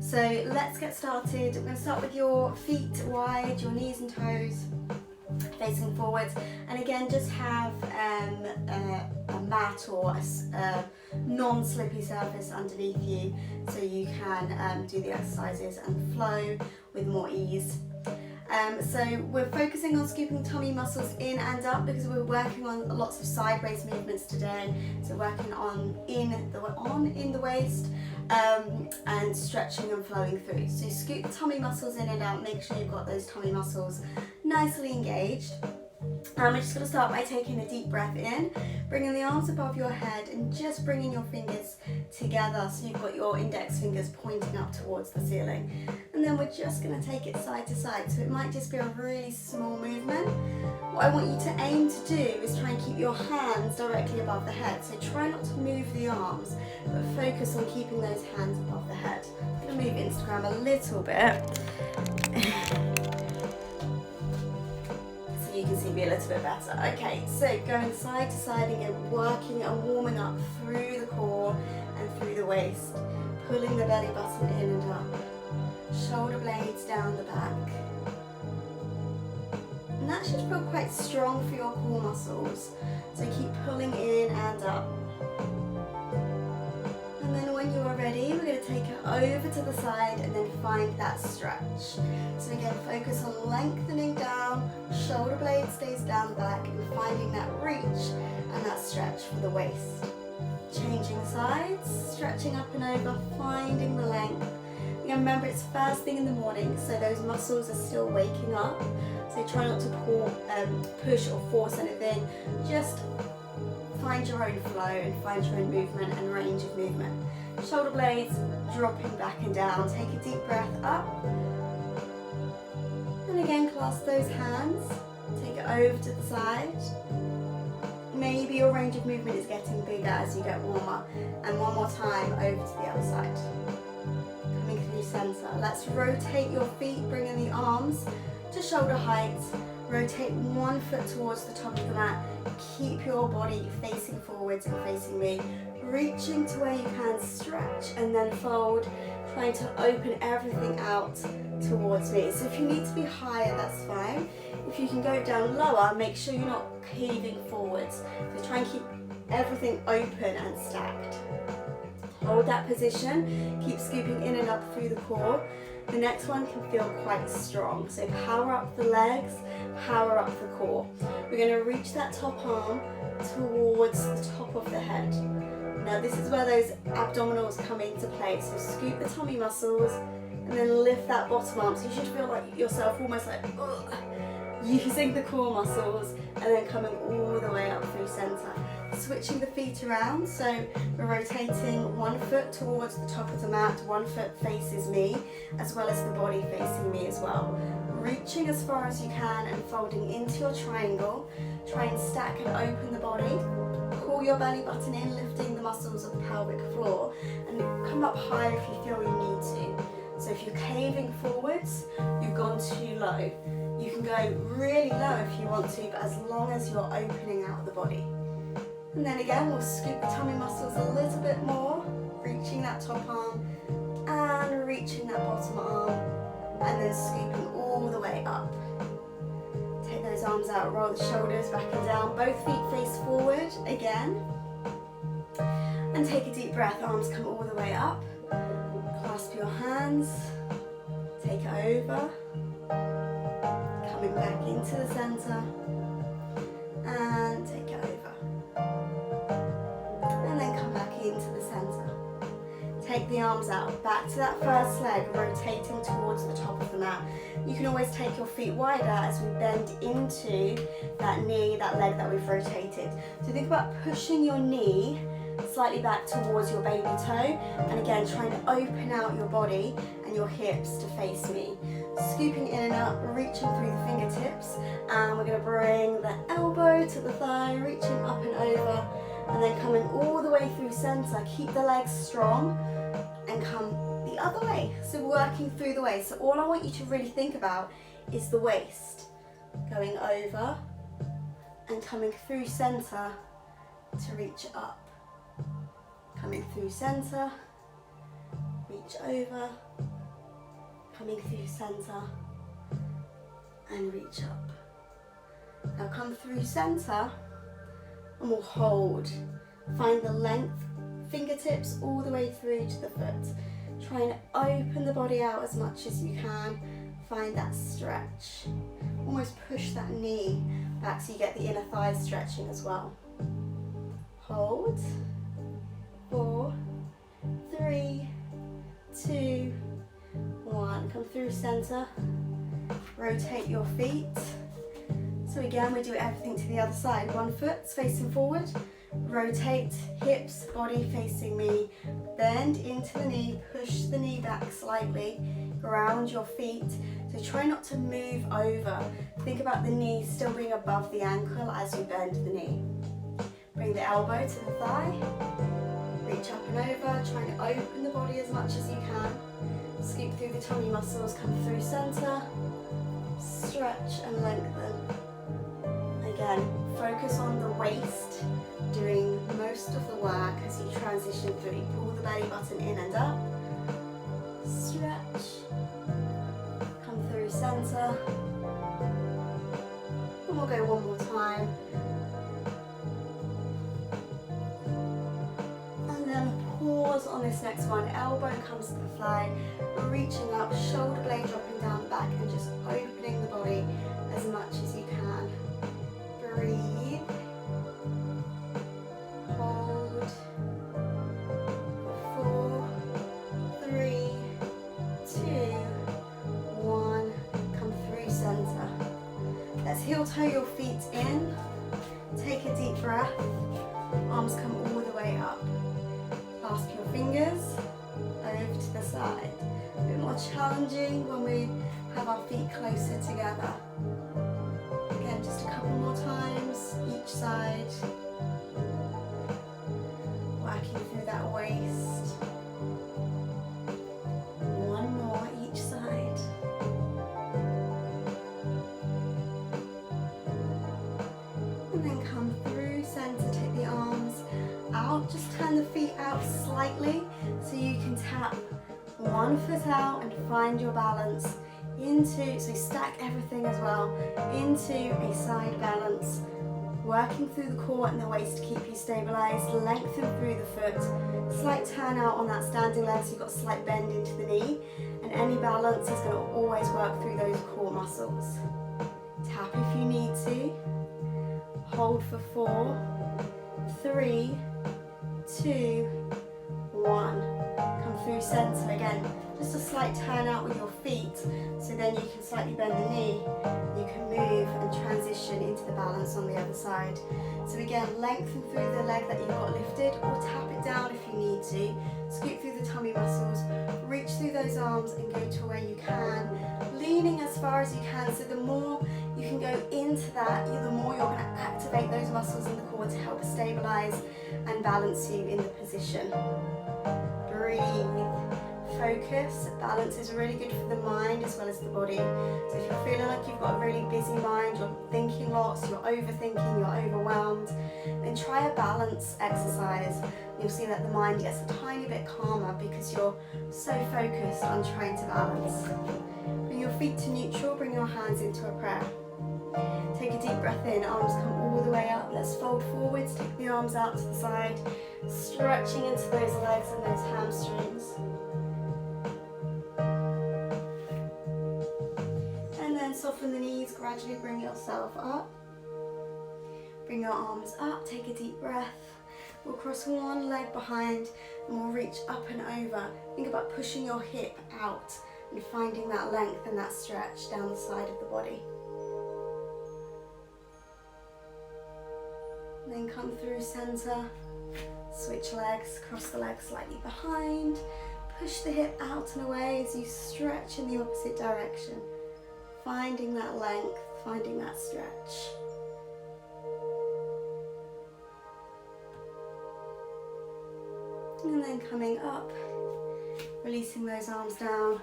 So let's get started. We're going to start with your feet wide, your knees and toes facing forwards, and again just have a mat or a non-slippy surface underneath you so you can do the exercises and flow with more ease. So we're focusing on scooping tummy muscles in and up because we're working on lots of sideways movements today. So working on in the waist and stretching and flowing through. So scoop the tummy muscles in and out. Make sure you've got those tummy muscles nicely engaged. We're just going to start by taking a deep breath in, bringing the arms above your head and just bringing your fingers together so you've got your index fingers pointing up towards the ceiling. And then we're just going to take it side to side, so it might just be a really small movement. What I want you to aim to do is try and keep your hands directly above the head. So try not to move the arms, but focus on keeping those hands above the head. I'm going to move Instagram a little bit. You can see me a little bit better. Okay, so going side to side again, working and warming up through the core and through the waist, pulling the belly button in and up, shoulder blades down the back. And that should feel quite strong for your core muscles. So keep pulling in and up. And then when you are ready, we're going to take it over to the side and then find that stretch. So again, focus on lengthening down, shoulder blade stays down the back and finding that reach and that stretch for the waist. Changing sides, stretching up and over, finding the length. Again, remember it's first thing in the morning, so those muscles are still waking up. So try not to push or force anything, just find your own flow and find your own movement and range of movement. Shoulder blades dropping back and down. Take a deep breath up. And again, clasp those hands. Take it over to the side. Maybe your range of movement is getting bigger as you get warmer. And one more time over to the other side. Coming through center. Let's rotate your feet, bringing the arms to shoulder height. Rotate one foot towards the top of the mat. Keep your body facing forwards and facing me. Reaching to where you can, stretch and then fold. Trying to open everything out towards me. So if you need to be higher, that's fine. If you can go down lower, make sure you're not caving forwards. So try and keep everything open and stacked. Hold that position. Keep scooping in and up through the core. The next one can feel quite strong. So power up the legs, power up the core. We're going to reach that top arm towards the top of the head. Now this is where those abdominals come into play. So scoop the tummy muscles and then lift that bottom arm. So you should feel like yourself almost like using the core muscles and then coming all the way up through center. Switching the feet around, so we're rotating one foot towards the top of the mat, one foot faces me, as well as the body facing me as well. Reaching as far as you can and folding into your triangle. Try and stack and open the body. Pull your belly button in, lifting the muscles of the pelvic floor, and come up higher if you feel you need to. So if you're caving forwards, you've gone too low. You can go really low if you want to, but as long as you're opening out the body. And then again, we'll scoop the tummy muscles a little bit more, reaching that top arm and reaching that bottom arm, and then scooping all the way up. Take those arms out, roll the shoulders back and down, both feet face forward again. And take a deep breath, arms come all the way up. Clasp your hands, take it over, coming back into the center, and take it over. And then come back into the center. Take the arms out, back to that first leg, rotating towards the top of the mat. You can always take your feet wider as we bend into that knee, that leg that we've rotated. So think about pushing your knee slightly back towards your baby toe, and again trying to open out your body and your hips to face me. Scooping in and up, reaching through the fingertips, and we're going to bring the elbow to the thigh, reaching up and over, and then coming all the way through center. Keep the legs strong and come the other way. So working through the waist. So all I want you to really think about is the waist. Going over and coming through center to reach up. Coming through center, reach over Coming through center and reach up. Now come through center and we'll hold. Find the length, fingertips all the way through to the foot. Try and open the body out as much as you can. Find that stretch. Almost push that knee back so you get the inner thighs stretching as well. Hold. 4, 3, 2, 1. Come through center. Rotate your feet. So again, we do everything to the other side. One foot's facing forward. Rotate, hips, body facing me. Bend into the knee, push the knee back slightly. Ground your feet. So try not to move over. Think about the knee still being above the ankle as you bend the knee. Bring the elbow to the thigh. Reach up and over. Try and open the body as much as you can. Scoop through the tummy muscles. Come through center. Stretch and lengthen. Again, focus on the waist, doing most of the work as you transition through. Pull the belly button in and up. Stretch. Come through center. And we'll go one more time. And then pause on this next one. Elbow comes to the thigh. Reaching up, shoulder blade dropping down the back and just opening the body as much as you can. Breathe. Hold. 4, 3, 2, 1. Come through center. Let's heel toe your feet in. Take a deep breath. Arms come all the way up. Clasp your fingers over to the side. A bit more challenging when we have our feet closer together. Again, just a couple more times each side. Working through that waist. One more each side. And then come through center, take the arms out. Just turn the feet out slightly so you can tap one foot out and find your balance into, so stack everything as well, into a side balance, working through the core and the waist to keep you stabilized, lengthen through the foot, slight turn out on that standing leg so you've got a slight bend into the knee, and any balance is going to always work through those core muscles. Tap if you need to, hold for 4, 3, 2, 1. Come through center again, just a slight turn out with your feet, so then you can slightly bend the knee, you can move and transition into the balance on the other side. So again, lengthen through the leg that you've got lifted, or tap it down if you need to, scoop through the tummy muscles, reach through those arms and go to where you can, leaning as far as you can, so the more you can go into that, the more you're going to activate those muscles in the core to help stabilize and balance you in the position. Breathe. Focus. Balance is really good for the mind as well as the body. So if you're feeling like you've got a really busy mind, you're thinking lots, you're overthinking, you're overwhelmed, then try a balance exercise. You'll see that the mind gets a tiny bit calmer because you're so focused on trying to balance. Bring your feet to neutral, bring your hands into a prayer. Take a deep breath in, arms come all the way up. Let's fold forwards, take the arms out to the side, stretching into those legs and those hamstrings. And then soften the knees, gradually bring yourself up. Bring your arms up, take a deep breath. We'll cross one leg behind and we'll reach up and over. Think about pushing your hip out and finding that length and that stretch down the side of the body. And then come through center, switch legs, cross the legs slightly behind, push the hip out and away as you stretch in the opposite direction, finding that length, finding that stretch. And then coming up, releasing those arms down,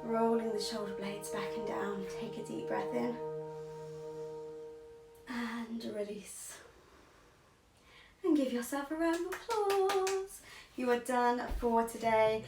rolling the shoulder blades back and down. Take a deep breath in and release. And give yourself a round of applause. You are done for today.